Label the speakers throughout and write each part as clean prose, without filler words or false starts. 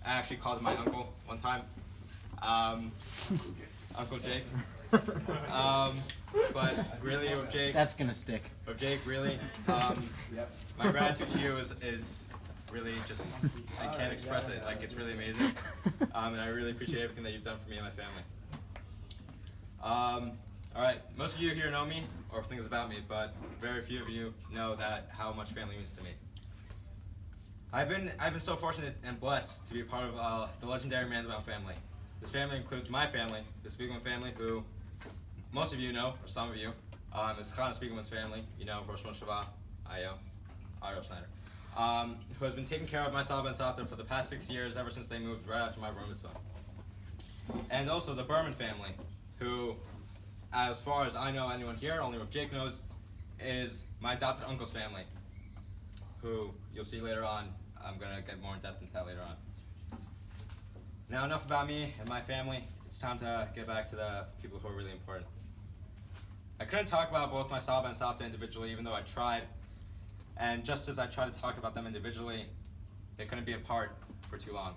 Speaker 1: I actually called him my uncle one time. Uncle Jake. But really, with Jake,
Speaker 2: that's gonna stick.
Speaker 1: With Jake, really, my gratitude to you is really just, I can't express it. Like, it's really amazing, and I really appreciate everything that you've done for me and my family. All right, most of you here know me or things about me, but very few of you know that how much family means to me. I've been so fortunate and blessed to be a part of the legendary Mandelbaum family. This family includes my family, the Spiegelman family, who most of you know, or some of you, is Chana Spiegelman's family, you know, Rosh Moshavah, Ayo Schneider, who has been taking care of my Saba and Sata for the past 6 years, ever since they moved right after my bar mitzvah. And also the Berman family, who, as far as I know, anyone here, only what Jake knows, is my adopted uncle's family, who you'll see later on. I'm going to get more in depth into that later on. Now, enough about me and my family. It's time to get back to the people who are really important. I couldn't talk about both my Saba and Safta individually, even though I tried. And just as I tried to talk about them individually, they couldn't be apart for too long.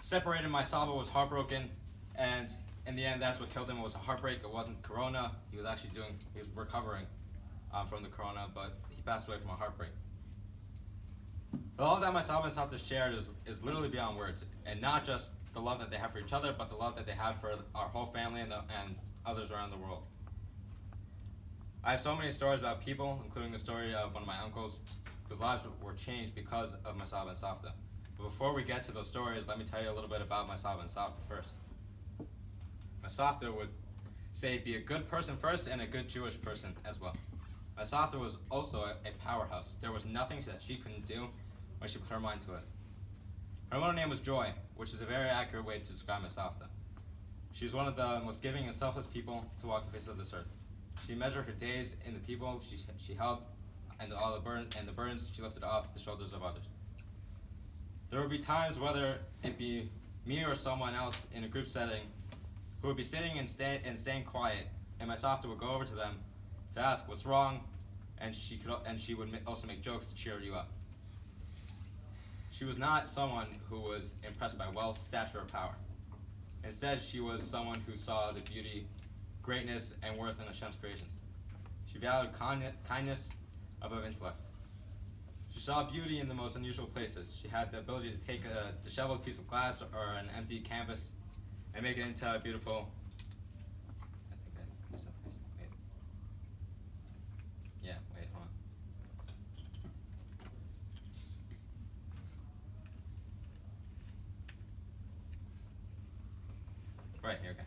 Speaker 1: Separated, my Saba was heartbroken, and in the end, that's what killed him. It was a heartbreak. It wasn't corona. He was recovering from the corona, but he passed away from a heartbreak. But all that my Saba and Safta shared is literally beyond words, and not just the love that they have for each other, but the love that they have for our whole family and others around the world. I have so many stories about people, including the story of one of my uncles, whose lives were changed because of my Saba and Safta. But before we get to those stories, let me tell you a little bit about my Saba and Safta first. My Safta would say be a good person first and a good Jewish person as well. My Safta was also a powerhouse. There was nothing that she couldn't do when she put her mind to it. Her middle name was Joy, which is a very accurate way to describe my Safta. She was one of the most giving and selfless people to walk the face of this earth. She measured her days in the people she helped and all the burdens she lifted off the shoulders of others. There would be times, whether it be me or someone else in a group setting, who would be sitting and staying quiet, and my Safta would go over to them to ask what's wrong, and she would also make jokes to cheer you up. She was not someone who was impressed by wealth, stature, or power. Instead, she was someone who saw the beauty, greatness, and worth in Hashem's creations. She valued kindness above intellect. She saw beauty in the most unusual places. She had the ability to take a disheveled piece of glass or an empty canvas and make it into a beautiful... hold on. Right here, okay.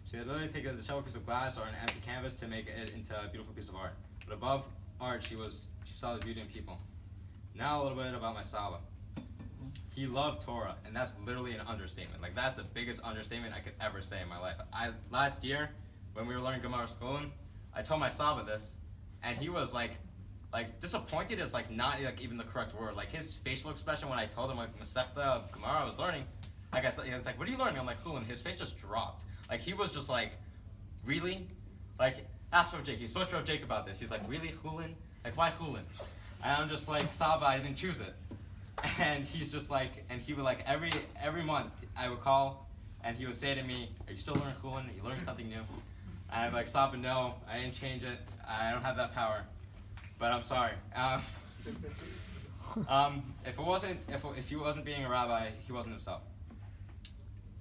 Speaker 1: She had the ability to take a disheveled piece of glass or an empty canvas to make it into a beautiful piece of art. But above art, she saw the beauty in people. Now a little bit about my Saba. He loved Torah, and that's literally an understatement. Like, that's the biggest understatement I could ever say in my life. Last year, when we were learning Gemara Skolin, I told my Saba this, and he was like disappointed is not even the correct word. Like, his facial expression when I told him Masechta of Gemara I was learning, he was like, what are you learning? I'm like, Chulin. His face just dropped. Like, he was just like, really? Like, ask for Jake. He's supposed to have Jake about this. He's like, really, Chulin? Like, why Chulin? And I'm just like, Saba, I didn't choose it. And he's just like, and he would every month I would call, and he would say to me, are you still learning Chulin? Are you learning something new? And I'd be like, Saba, no, I didn't change it. I don't have that power. But I'm sorry. If he wasn't being a rabbi, he wasn't himself.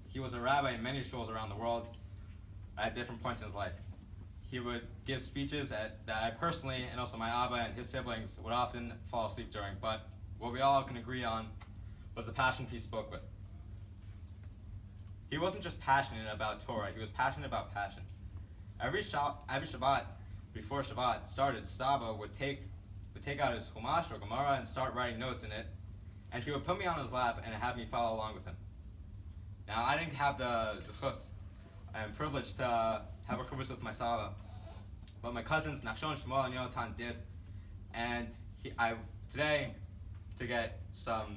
Speaker 1: He was a rabbi in many shuls around the world at different points in his life. He would give speeches that I personally, and also my Abba and his siblings, would often fall asleep during. But what we all can agree on was the passion he spoke with. He wasn't just passionate about Torah, he was passionate about passion. Every Shabbat, before Shabbat started, Saba would take out his Chumash or Gemara and start writing notes in it, and he would put me on his lap and have me follow along with him. Now, I didn't have the zechus and privilege to have a conversation with my Saba, but my cousins Nachshon, Shmuel, and Yonatan did, and today, to get some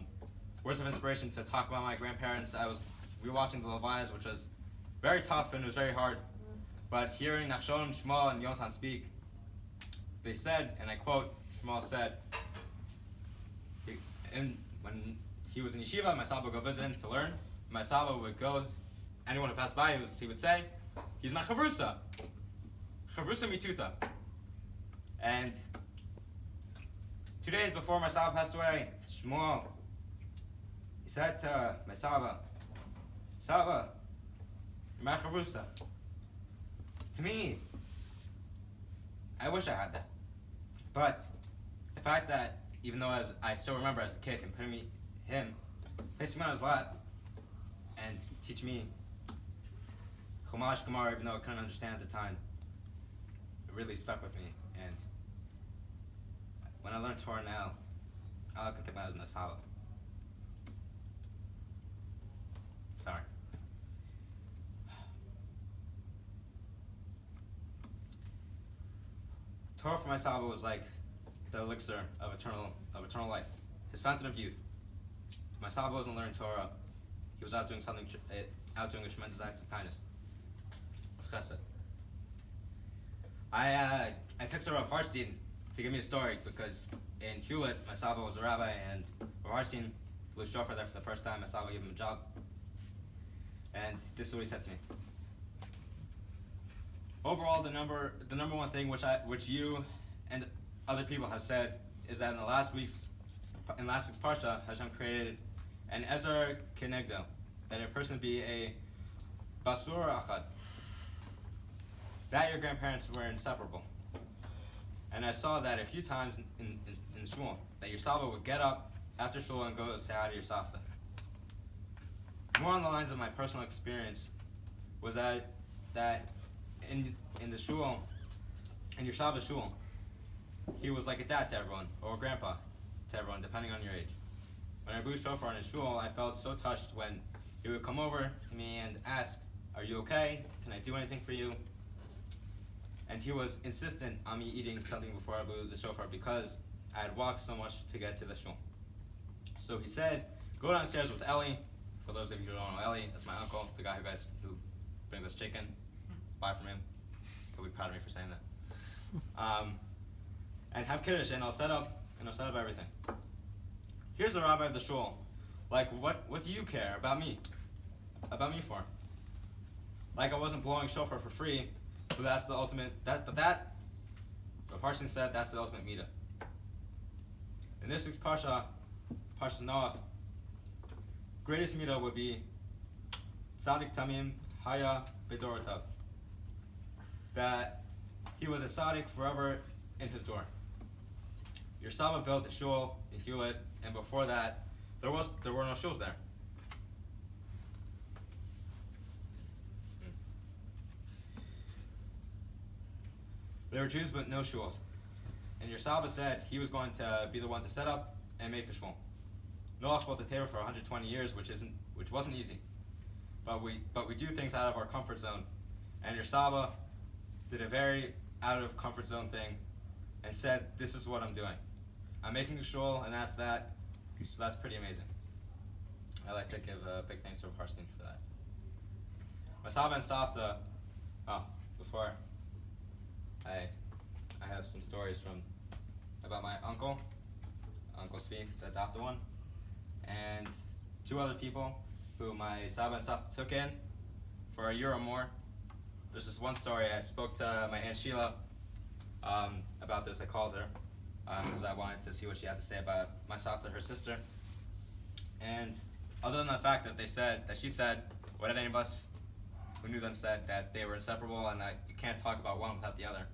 Speaker 1: words of inspiration to talk about my grandparents, we were watching the Levi's, which was very tough and it was very hard. But hearing Nachshon, Shmuel, and Yonatan speak, they said, and I quote, Shmuel said, when he was in yeshiva, my Saba would go visit him to learn. My Saba would go, anyone who passed by, he would say, he's my chavrusa. Chavrusa mituta. And 2 days before my Saba passed away, Shmuel, he said to my Saba, Saba, you're my chavrusa. To me, I wish I had that. But the fact that, even though I still remember as a kid him placing me on his lap and teach me Chumash Gemara, even though I couldn't understand at the time, it really stuck with me. And when I learn Torah now, all I can think about is my Saba. Sorry. Torah for my Saba was like the elixir of eternal life, his fountain of youth. My Saba wasn't learning Torah; he was out doing a tremendous act of kindness. Chesed. I texted Rav Harstein to give me a story because in Hewlett, my Saba was a rabbi, and Rav Harstein blew shofar there for the first time. My Saba gave him a job, and this is what he said to me. Overall, the number one thing which you and other people have said is that in last week's Parsha, Hashem created an Ezra Kenegdo, that a person be a basur achad. That your grandparents were inseparable. And I saw that a few times in shul, that your Saba would get up after shul and go say hi to your Safta. More on the lines of my personal experience was that in the shul, in your Shabbat shul, he was like a dad to everyone, or a grandpa to everyone, depending on your age. When I blew shofar in his shul, I felt so touched when he would come over to me and ask, "Are you okay? Can I do anything for you?" And he was insistent on me eating something before I blew the shofar because I had walked so much to get to the shul. So he said, "Go downstairs with Eli." For those of you who don't know Eli, that's my uncle, the guy who brings us chicken. Buy from him. He'll be proud of me for saying that. And have kiddush, and I'll set up everything. Here's the rabbi of the shul. Like, what do you care about me? About me for? Like I wasn't blowing shofar for free, so that's the ultimate. But what Parsha said, that's the ultimate midah. In this week's Parsha Noach, greatest midah would be Tzadik Tamim Haya Bedorotav. That he was a tzaddik forever in his door. Your Saba built a shul in Hewlett, and before that, there were no shuls there. There were Jews, but no shuls. And your Saba said he was going to be the one to set up and make a shul. Noach built the table for 120 years, which wasn't easy. But we do things out of our comfort zone, and your Saba did a very out of comfort zone thing and said, "This is what I'm doing. I'm making a shul, and that's that." So that's pretty amazing. I'd like to give a big thanks to Parsha for that. My Saba and Safta. Before I have some stories about my Uncle Svi, the adopted one, and two other people who my Saba and Safta took in for a year or more. There's this one story. I spoke to my Aunt Sheila about this. I called her because I wanted to see what she had to say about my Safta, her sister. And other than the fact that she said, what did any of us who knew them said, that they were inseparable and you can't talk about one without the other,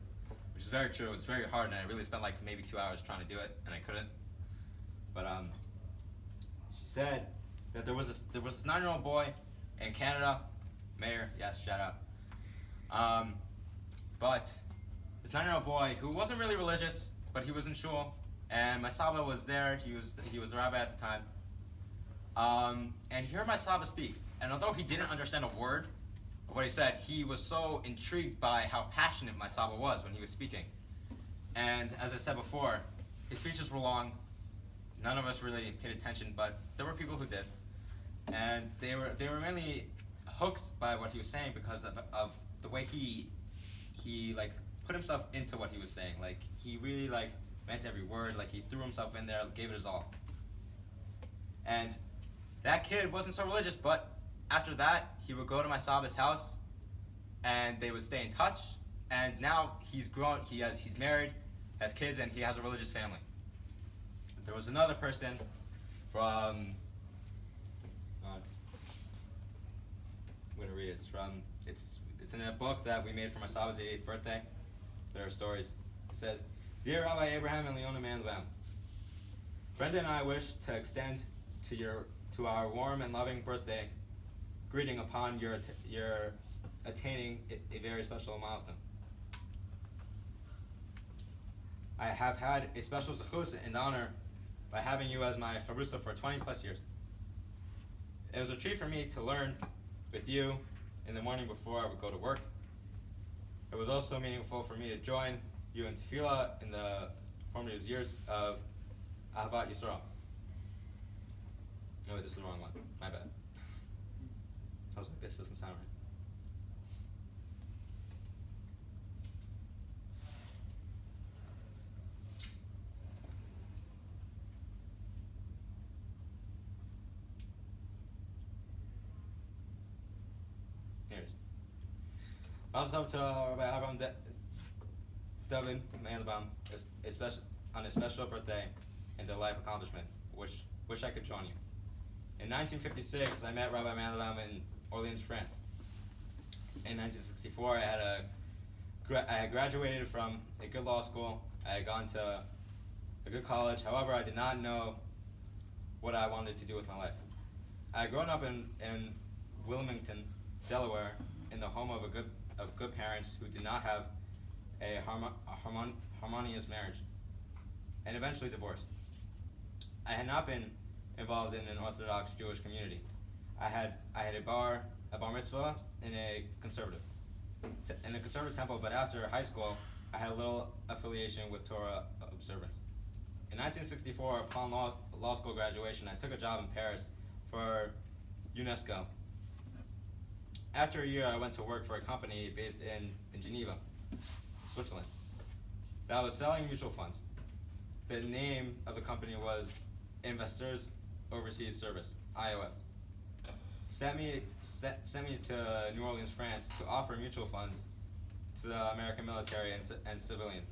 Speaker 1: which is very true. It's very hard, and I really spent like maybe 2 hours trying to do it, and I couldn't. But she said that there was this 9-year-old boy in Canada, Mayor, yes, shout out. But this 9-year-old boy who wasn't really religious, but he was in shul, and my Saba was there. He was the rabbi at the time, and he heard my Saba speak. And although he didn't understand a word of what he said, he was so intrigued by how passionate my Saba was when he was speaking. And as I said before, his speeches were long. None of us really paid attention, but there were people who did, and they were mainly hooked by what he was saying because of the way he like put himself into what he was saying. Like he really like meant every word. Like he threw himself in there, gave it his all. And That kid wasn't so religious, but after that, he would go to my Saba's house, and they would stay in touch. And now he's grown. He's married, has kids, and he has a religious family. There was another person from. I'm gonna read it. It's in a book that we made for my Saba's 88th birthday. There are stories. It says, "Dear Rabbi Abraham and Leona Mandelbaum, Brenda and I wish to extend to our warm and loving birthday greeting upon your attaining a very special milestone. I have had a special zechus and honor by having you as my charusa for 20 plus years. It was a treat for me to learn with you in the morning before I would go to work. It was also meaningful for me to join you in tefillah in the formative years of Ahavat Yisrael." Oh, wait, this is the wrong one. My bad. I was like, this doesn't sound right. Here it is. Also to Rabbi Abraham David Mandelbaum on a special birthday and their life accomplishment, which wish I could join you. In 1956, I met Rabbi Mandelbaum in Orleans, France. In 1964, I had graduated from a good law school. I had gone to a good college. However, I did not know what I wanted to do with my life. I had grown up in Wilmington, Delaware, in the home of good parents who did not have a harmonious marriage, and eventually divorced. I had not been involved in an Orthodox Jewish community. I had a bar mitzvah in a conservative temple, but after high school, I had a little affiliation with Torah observance. In 1964, upon law school graduation, I took a job in Paris for UNESCO. After a year, I went to work for a company based in Geneva, Switzerland, that was selling mutual funds. The name of the company was Investors Overseas Service, IOS. Sent me to New Orleans, France, to offer mutual funds to the American military and civilians.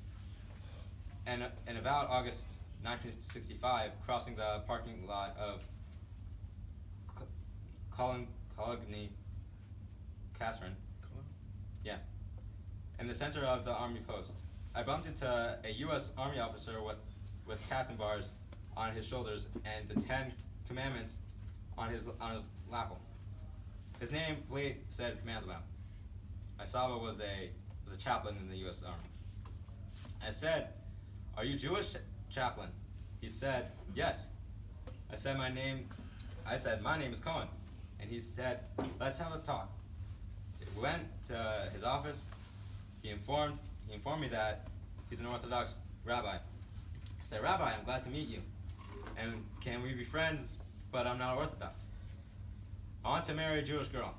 Speaker 1: And in about August 1965, crossing the parking lot of Coligny, Catherine, in the center of the army post, I bumped into a U.S. Army officer with captain bars on his shoulders and the 10 Commandments on his lapel. His name said Mandelbaum. My Saba was a chaplain in the U.S. Army. I said, "Are you Jewish, chaplain?" He said, "Yes." I said, "My name is Cohen." And he said, "Let's have a talk." We went to his office. He informed me that he's an Orthodox rabbi. I said, "Rabbi, I'm glad to meet you. And can we be friends? But I'm not Orthodox. I want to marry a Jewish girl,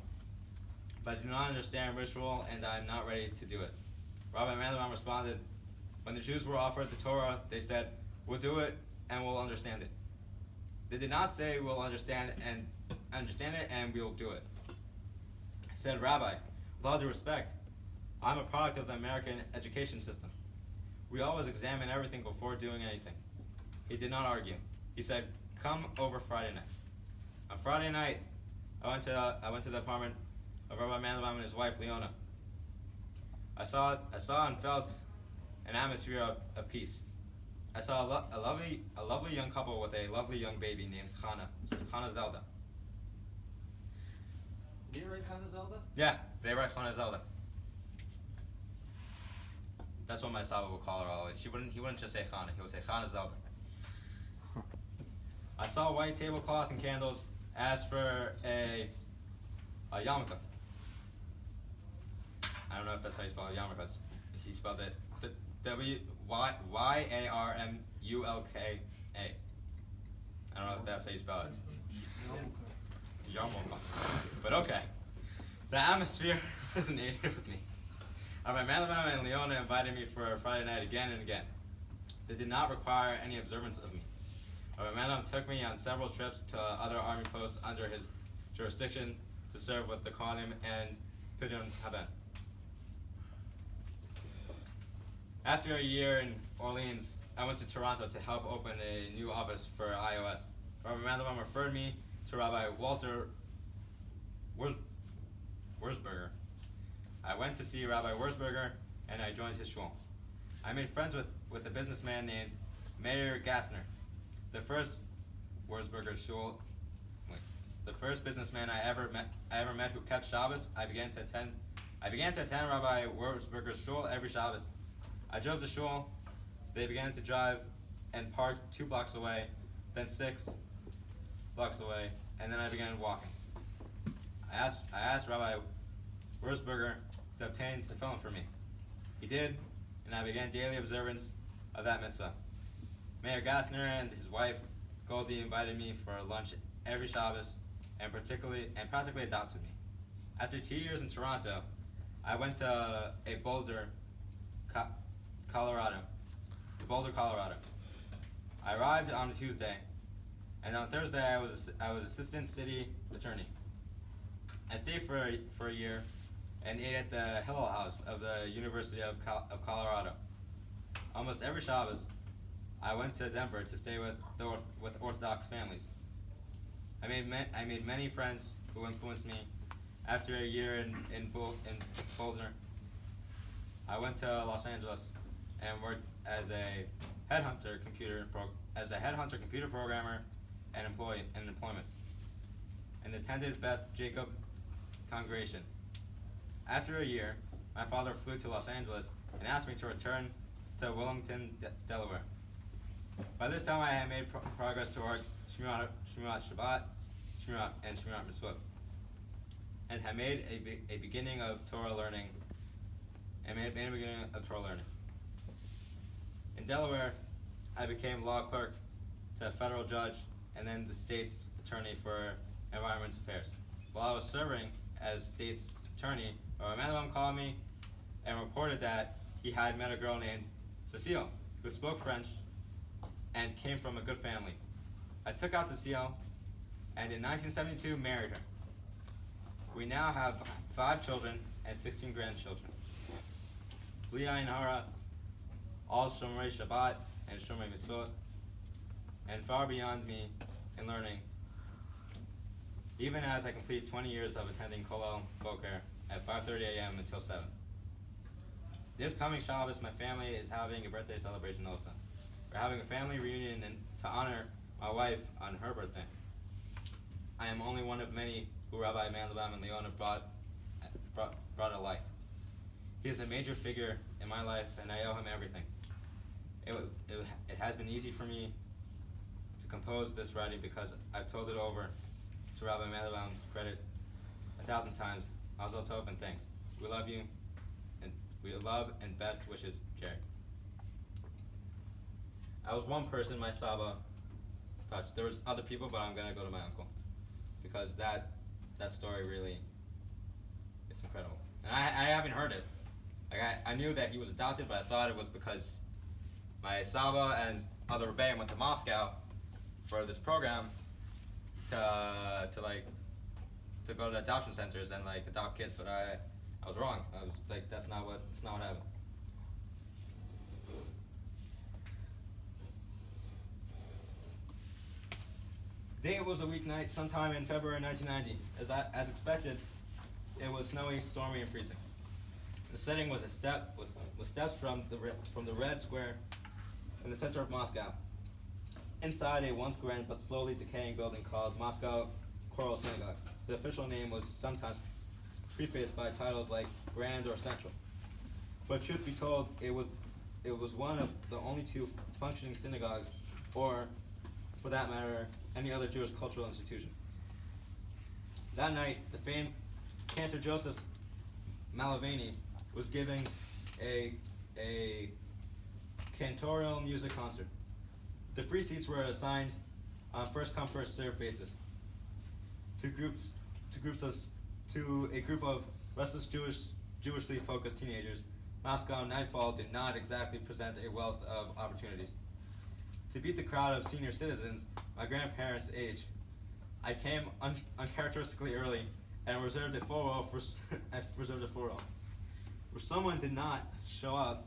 Speaker 1: but I do not understand ritual, and I'm not ready to do it." Rabbi Mandelbaum responded, "When the Jews were offered the Torah, they said, 'We'll do it, and we'll understand it.' They did not say, 'We'll understand it, and we'll do it.'" I said, "Rabbi, with all due respect, I'm a product of the American education system. We always examine everything before doing anything." He did not argue. He said, "Come over Friday night." On Friday night, I went to the apartment of Rabbi Mandelbaum and his wife Leona. I saw and felt an atmosphere of peace. I saw a lovely young couple with a lovely young baby named Chana Zelda.
Speaker 2: Do you write Chana Zelda?
Speaker 1: Yeah, they write Chana Zelda. That's what my Saba would call her always. He wouldn't just say Chana, he would say Chana Zelda. I saw white tablecloth and candles. Asked for a yarmulke. I don't know if that's how you spell yarmulke. He spelled it Yarmulka. I don't know if that's how you spell it. Yarmulke. But okay. The atmosphere resonated with me. Rabbi Mandelbaum and Leona invited me for a Friday night again and again. They did not require any observance of me. Rabbi Mandelbaum took me on several trips to other army posts under his jurisdiction to serve with the Kohanim and Pidyon Haben. After a year in Orleans, I went to Toronto to help open a new office for iOS. Rabbi Mandelbaum referred me to Rabbi Walter Wurzberger. I went to see Rabbi Wurzberger and I joined his shul. I made friends with a businessman named Meir Gassner. The first businessman I ever met who kept Shabbos. I began to attend Rabbi Wurzberger's shul every Shabbos. I drove to shul. They began to drive and parked 2 blocks away, then 6 blocks away, and then I began walking. I asked Rabbi Wurzberger to obtain tefillin for me. He did, and I began daily observance of that mitzvah. Mayor Gassner and his wife Goldie invited me for lunch every Shabbos, and practically adopted me. After 2 years in Toronto, I went to Boulder, Colorado. I arrived on a Tuesday, and on Thursday I was assistant city attorney. I stayed for a year and ate at the Hillel House of the University of Colorado. Almost every Shabbos, I went to Denver to stay with Orthodox families. I made many friends who influenced me. After a year in Boulder, I went to Los Angeles and worked as a headhunter computer programmer and employment, and attended Beth Jacob congregation. After a year, my father flew to Los Angeles and asked me to return to Wilmington, Delaware. By this time, I had made progress toward Shmirat Shabbat, and Shmirat Mitzvot, and had made a beginning of Torah learning. In Delaware, I became law clerk to a federal judge and then the state's attorney for environment affairs. While I was serving as state's attorney, Mandelbaum called me and reported that he had met a girl named Cecile who spoke French and came from a good family. I took out Cecile and in 1972 married her. We now have 5 children and 16 grandchildren. Bli Ayin Hara, all Shomrei Shabbat and Shomrei Mitzvot, and far beyond me in learning, even as I complete 20 years of attending Kollel Boker at 5:30 a.m. until 7. This coming Shabbos, my family is having a birthday celebration also. We're having a family reunion to honor my wife on her birthday. I am only one of many who Rabbi Mandelbaum and Leona brought to life. He is a major figure in my life, and I owe him everything. It has been easy for me to compose this writing because I've told it over to Rabbi Mandelbaum's credit 1,000 times. Mazel tov and thanks. We love you, and we love and best wishes, Jerry. I was one person my Saba touched. There was other people, but I'm gonna go to my uncle because that story really, it's incredible. And I haven't heard it. Like I knew that he was adopted, but I thought it was because my Saba and other Rebbeim went to Moscow for this program to go to adoption centers and adopt kids. But I was wrong. I was like, that's not what happened. The date was a weeknight, sometime in February 1990. As expected, it was snowy, stormy, and freezing. The setting was steps from the Red Square in the center of Moscow. Inside a once grand but slowly decaying building called Moscow Choral Synagogue. The official name was sometimes prefaced by titles like Grand or Central. But truth be told, it was one of the only 2 functioning synagogues, or, for that matter, any other Jewish cultural institution. That night, the famed cantor Joseph Malavany was giving a cantorial music concert. The free seats were assigned on first come first served basis to a group of restless Jewishly focused teenagers. Moscow nightfall did not exactly present a wealth of opportunities. To beat the crowd of senior citizens, my grandparents' age, I came uncharacteristically early and reserved a full row where someone did not show up,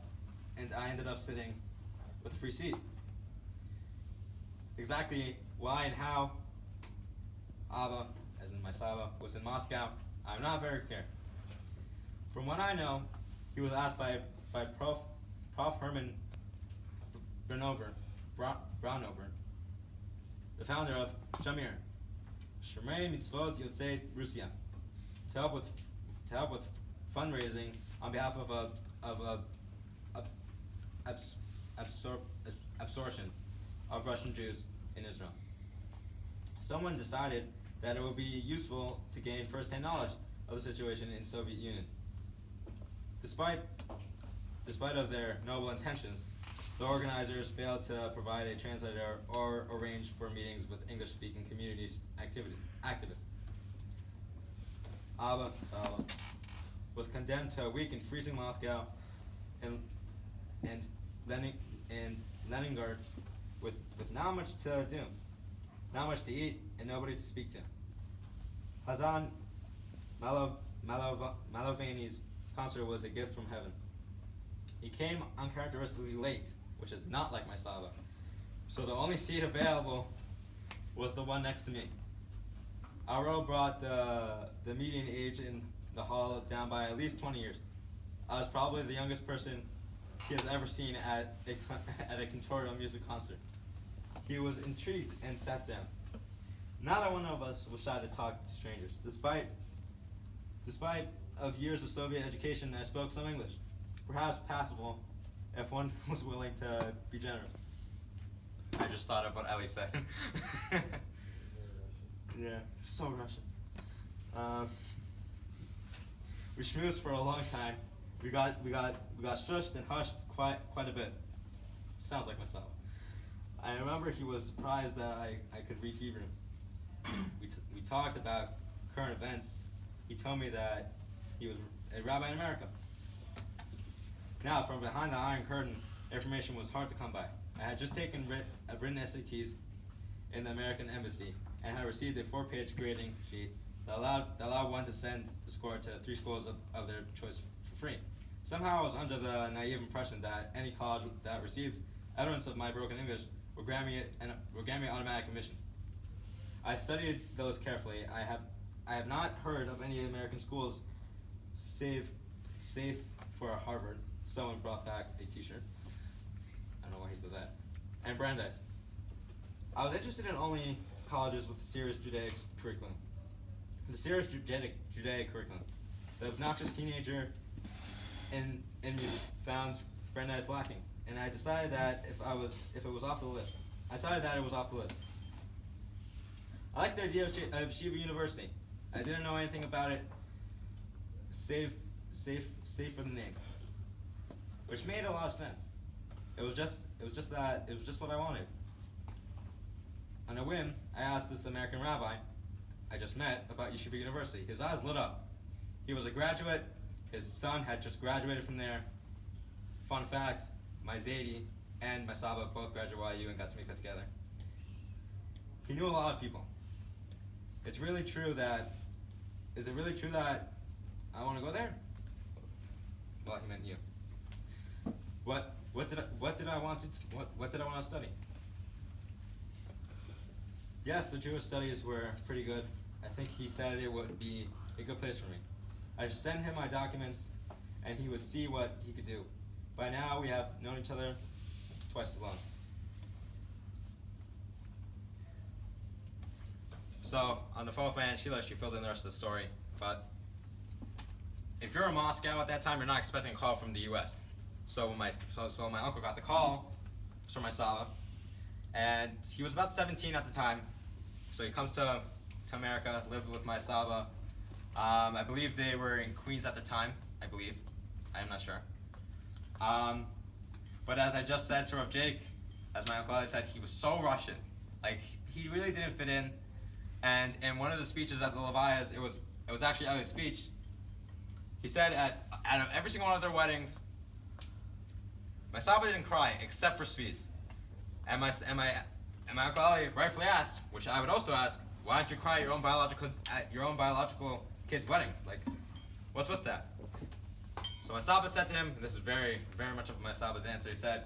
Speaker 1: and I ended up sitting with a free seat. Exactly why and how Abba, as in my Saba, was in Moscow, I'm not very clear. From what I know, he was asked by Prof. Herman Braunover, the founder of Shamir, Shemrei Mitzvot Yotzei Russia, to help with fundraising on behalf of absorption of Russian Jews in Israel. Someone decided that it would be useful to gain first-hand knowledge of the situation in Soviet Union. Despite of their noble intentions, the organizers failed to provide a translator or arrange for meetings with English-speaking communities activists. Abba Saba was condemned to a week in freezing Moscow and Leningrad with not much to do, not much to eat, and nobody to speak to. Hazan Malovany's concert was a gift from heaven. He came uncharacteristically late, which is not like my Saba, so the only seat available was the one next to me. Our row brought the median age in the hall down by at least 20 years. I was probably the youngest person he has ever seen at a cantorial music concert. He was intrigued and sat down. Not one of us was shy to talk to strangers. Despite of years of Soviet education, I spoke some English, perhaps passable if one was willing to be generous.
Speaker 2: I just thought of what Ellie said.
Speaker 1: Yeah, so Russian. We schmoozed for a long time. We got shushed and hushed quite a bit. Sounds like myself. I remember he was surprised that I could read Hebrew. We talked about current events. He told me that he was a rabbi in America. Now, from behind the Iron Curtain, information was hard to come by. I had just taken written SATs in the American Embassy and had received a 4-page grading sheet that allowed one to send the score to 3 schools of their choice for free. Somehow I was under the naive impression that any college that received evidence of my broken English would grant me automatic admission. I studied those carefully. I have not heard of any American schools safe for Harvard. Someone brought back a T-shirt. I don't know why he said that. And Brandeis. I was interested in only colleges with the serious Judaic curriculum. The serious Judaic curriculum. The obnoxious teenager in me found Brandeis lacking, and I decided that it was off the list. I liked the idea of Shiva University. I didn't know anything about it, save for the name, which made a lot of sense. It was just what I wanted. On a whim, I asked this American rabbi I just met about Yeshiva University. His eyes lit up. He was a graduate. His son had just graduated from there. Fun fact, my Zaidi and my Saba both graduated at YU and got Smicha together. He knew a lot of people. Is it really true that I want to go there? Well, he meant you. What did I want to study? Yes, the Jewish studies were pretty good. I think he said it would be a good place for me. I should send him my documents, and he would see what he could do. By now, we have known each other twice as long.
Speaker 2: So, on the phone with my Aunt Sheila, she filled in the rest of the story. But if you're in Moscow at that time, you're not expecting a call from the U.S. So when my uncle got the call, it was from my Saba, and he was about 17 at the time. So he comes to America, lived with my Saba. I believe they were in Queens at the time. I believe. I'm not sure. But as I just said to Rav Jake, as my uncle Ali said, he was so Russian. Like, he really didn't fit in. And in one of the speeches at the Levias, it was actually Ali's speech. He said out of every single one of their weddings, my Saba didn't cry except for Svi's. And my Uncle Ellie rightfully asked, which I would also ask, why don't you cry at your own biological kids' weddings? Like, what's with that? So my Saba said to him, and this is very, very much of my Saba's answer, he said,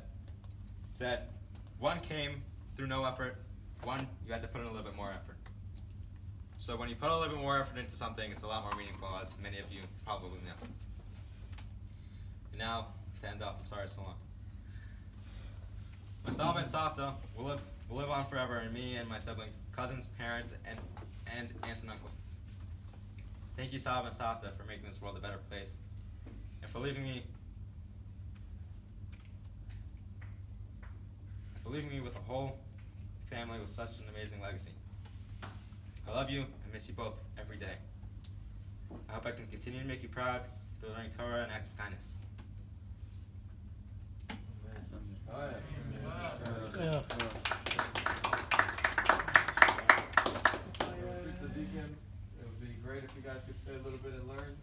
Speaker 2: one came through no effort, one you had to put in a little bit more effort. So when you put a little bit more effort into something, it's a lot more meaningful, as many of you probably know. And now, to end off, I'm sorry it's so long. My Saba and Safta will live on forever, and me and my siblings, cousins, parents, and aunts and uncles. Thank you, Saba and Safta, for making this world a better place, and for leaving me with a whole family with such an amazing legacy. I love you and miss you both every day. I hope I can continue to make you proud through learning Torah and acts of kindness.
Speaker 3: It would be great if you guys could stay a little bit and learn.